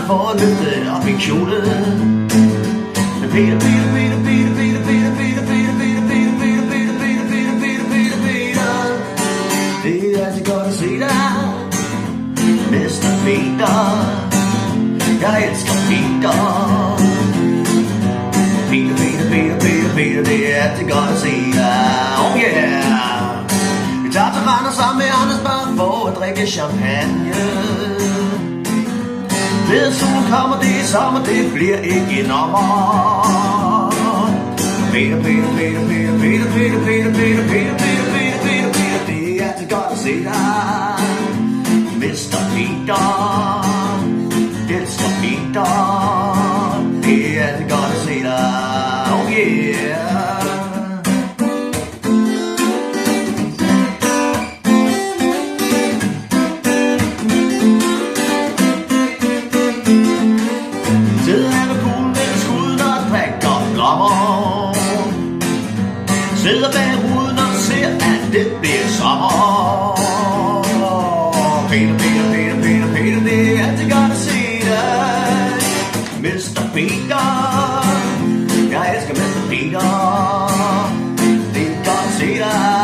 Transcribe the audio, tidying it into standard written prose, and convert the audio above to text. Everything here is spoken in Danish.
for at løfte op i kjolen. Peter, Peter, Peter, Peter, Peter, Peter, Peter, Peter, Peter, Peter, Peter, Peter, Peter, Peter, Peter, Peter, Peter. Det er altid godt at se dig, Mr. Peter. Jeg elsker Peter. Peter, Peter, Peter, Peter, Peter, det er altid godt at se dig. Oh yeah! Vi tager til Randers sammen med Anders bare for at drikke champagne. Ved solen kommer, det er sommer, det bliver ikke en ommer. Peter, Peter, Peter, Peter, Peter, Peter, Peter, Peter, Peter, Peter, Peter, Peter, Peter, det er altid godt at se dig, Mr. Peter. Elsker Peter. Det er altid godt at se dig. Oh yeah. Sidder bag ruden og ser, at det bliver sommer. Peter, Peter, Peter, Peter, Peter, det er altid godt at se dig, Mr. Peter. Jeg elsker Mr. Peter. Det er godt at se dig.